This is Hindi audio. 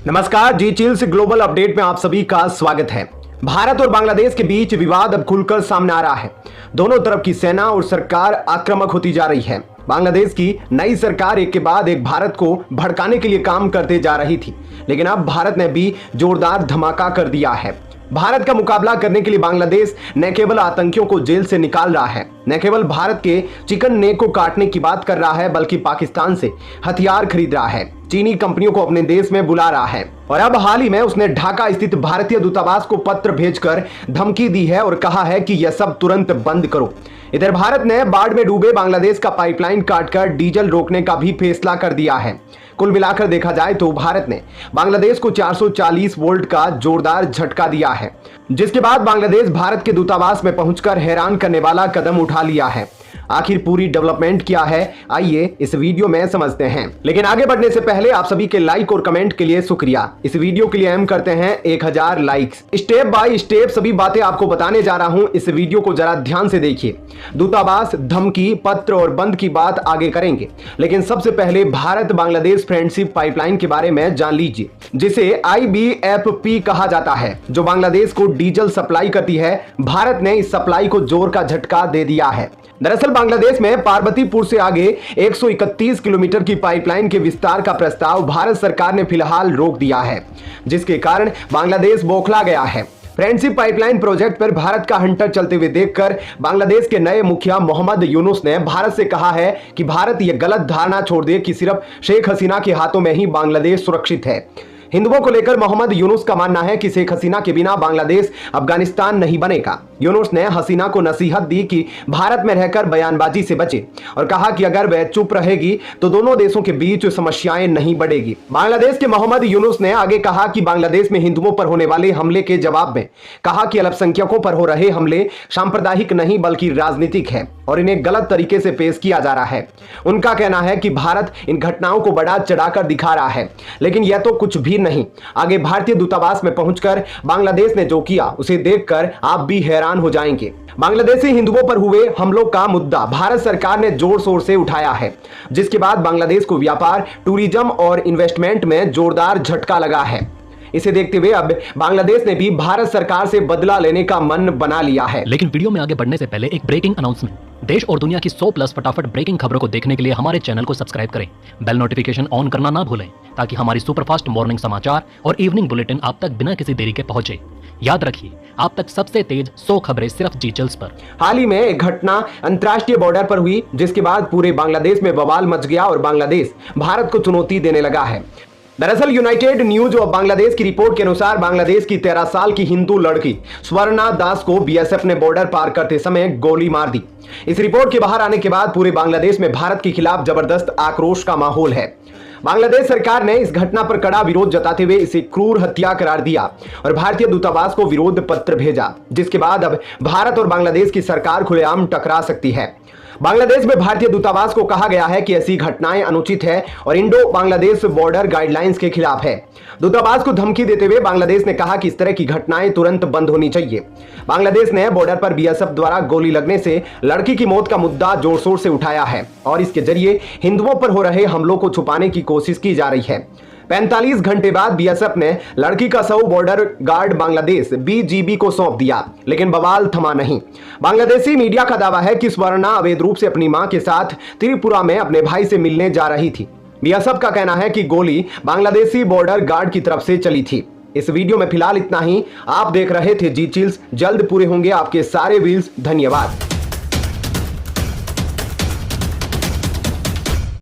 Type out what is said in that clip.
नमस्कार, जी चिल्स ग्लोबल अपडेट में आप सभी का स्वागत है। भारत और बांग्लादेश के बीच विवाद अब खुलकर सामने आ रहा है। दोनों तरफ की सेना और सरकार आक्रामक होती जा रही है। बांग्लादेश की नई सरकार एक के बाद एक भारत को भड़काने के लिए काम करते जा रही थी, लेकिन अब भारत ने भी जोरदार धमाका कर दिया है। भारत का मुकाबला करने के लिए बांग्लादेश न केवल आतंकियों को जेल से निकाल रहा है, न केवल भारत के चिकन नेक को काटने की बात कर रहा है, बल्कि पाकिस्तान से हथियार खरीद रहा है, चीनी कंपनियों को अपने देश में बुला रहा है। और अब हाल ही में उसने ढाका स्थित भारतीय दूतावास को पत्र भेजकर धमकी दी है और कहा है कि यह सब तुरंत बंद करो। इधर भारत ने बाढ़ में डूबे बांग्लादेश का पाइपलाइन काटकर डीजल रोकने का भी फैसला कर दिया है। कुल मिलाकर देखा जाए तो भारत ने बांग्लादेश को 440 वोल्ट का जोरदार झटका दिया है, जिसके बाद बांग्लादेश भारत के दूतावास में पहुंचकर हैरान करने वाला कदम उठा लिया है। आखिर पूरी डेवलपमेंट क्या है, आइए इस वीडियो में समझते हैं। लेकिन आगे बढ़ने से पहले आप सभी के लाइक और कमेंट के लिए शुक्रिया। इस वीडियो के लिए हम करते हैं 1000 लाइक्स। स्टेप बाय स्टेप सभी बातें आपको बताने जा रहा हूं, इस वीडियो को जरा ध्यान से देखिए। दूतावास, धमकी, पत्र और बंद की बात आगे करेंगे, लेकिन सबसे पहले भारत बांग्लादेश फ्रेंडशिप पाइपलाइन के बारे में जान लीजिए, जिसे IBFP कहा जाता है, जो बांग्लादेश को डीजल सप्लाई करती है। भारत ने इस सप्लाई को जोर का झटका दे दिया है। दरअसल बांग्लादेश में पार्वतीपुर से आगे 131 किलोमीटर की पाइपलाइन के विस्तार का प्रस्ताव भारत सरकार ने फिलहाल रोक दिया है, जिसके कारण बांग्लादेश बौखला गया है। फ्रेंडशिप पाइपलाइन प्रोजेक्ट पर भारत का हंटर चलते हुए देखकर बांग्लादेश के नए मुखिया मोहम्मद यूनुस ने भारत से कहा है कि भारत यह गलत धारणा छोड़ दे कि सिर्फ शेख हसीना के हाथों में ही बांग्लादेश सुरक्षित है। हिंदुओं को लेकर मोहम्मद यूनुस का मानना है कि शेख हसीना के बिना बांग्लादेश अफगानिस्तान नहीं बनेगा। यूनुस ने हसीना को नसीहत दी कि भारत में रहकर बयानबाजी से बचे और कहा कि अगर वह चुप रहेगी तो दोनों देशों के बीच समस्याएं नहीं बढ़ेगी। बांग्लादेश के मोहम्मद यूनुस ने आगे कहा कि बांग्लादेश में हिंदुओं पर होने वाले हमले के जवाब में कहा कि अल्पसंख्यकों पर हो रहे हमले सांप्रदायिक नहीं बल्कि राजनीतिक है और इन्हें गलत तरीके से पेश किया जा रहा है। उनका कहना है कि भारत इन घटनाओं को बढ़ा चढ़ाकर दिखा रहा है, लेकिन यह तो कुछ भी नहीं। आगे भारतीय दूतावास में पहुंचकर बांग्लादेश ने जो किया उसे देखकर आप भी हैरान हो जाएंगे। बांग्लादेशी हिंदुओं पर हुए हमलों का मुद्दा भारत सरकार ने जोर शोर से उठाया है, जिसके बाद बांग्लादेश को व्यापार, टूरिज्म और इन्वेस्टमेंट में जोरदार झटका लगा है। इसे देखते हुए अब बांग्लादेश ने भी भारत सरकार से बदला लेने का मन बना लिया है। लेकिन वीडियो में आगे बढ़ने से पहले एक ब्रेकिंग अनाउंसमेंट। देश और दुनिया की 100+ फटाफट ब्रेकिंग खबरों को देखने के लिए हमारे चैनल को सब्सक्राइब करें, बेल नोटिफिकेशन ऑन करना ना भूलें, ताकि हमारी सुपरफास्ट मॉर्निंग समाचार और इवनिंग बुलेटिन आप तक बिना किसी देरी के पहुंचे। याद रखिए, आप तक सबसे तेज 100 खबरें सिर्फ जी चिल्स पर। हाल ही में एक घटना अंतर्राष्ट्रीय बॉर्डर पर हुई, जिसके बाद पूरे बांग्लादेश में बवाल मच गया और बांग्लादेश भारत को चुनौती देने लगा है। दरअसल यूनाइटेड न्यूज ऑफ बांग्लादेश की रिपोर्ट के अनुसार बांग्लादेश की 13 साल की हिंदू लड़की स्वर्णा दास को BSF ने बॉर्डर पार करते समय गोली मार दी। इस रिपोर्ट के बाहर आने के बाद पूरे बांग्लादेश में भारत के खिलाफ जबरदस्त आक्रोश का माहौल है। बांग्लादेश सरकार ने इस घटना पर कड़ा विरोध जताते हुए इसे क्रूर हत्या करार दिया और भारतीय दूतावास को विरोध पत्र भेजा, जिसके बाद अब भारत और बांग्लादेश की सरकार खुलेआम टकरा सकती है। बांग्लादेश में भारतीय दूतावास को कहा गया है कि ऐसी घटनाएं अनुचित है और इंडो बांग्लादेश बॉर्डर गाइडलाइंस के खिलाफ है। दूतावास को धमकी देते हुए बांग्लादेश ने कहा कि इस तरह की घटनाएं तुरंत बंद होनी चाहिए। बांग्लादेश ने बॉर्डर पर BSF द्वारा गोली लगने से लड़की की मौत का मुद्दा जोर शोर से उठाया है और इसके जरिए हिंदुओं पर हो रहे हमलों को छुपाने की कोशिश की जा रही है। 45 घंटे बाद BSF ने लड़की का शव बॉर्डर गार्ड बांग्लादेश BGB को सौंप दिया, लेकिन बवाल थमा नहीं। बांग्लादेशी मीडिया का दावा है कि स्वर्णा अवैध रूप से अपनी मां के साथ त्रिपुरा में अपने भाई से मिलने जा रही थी। BSF का कहना है कि गोली बांग्लादेशी बॉर्डर गार्ड की तरफ से चली थी। इस वीडियो में फिलहाल इतना ही। आप देख रहे थे जी चिल्स। जल्द पूरे होंगे आपके सारे व्यूज। धन्यवाद।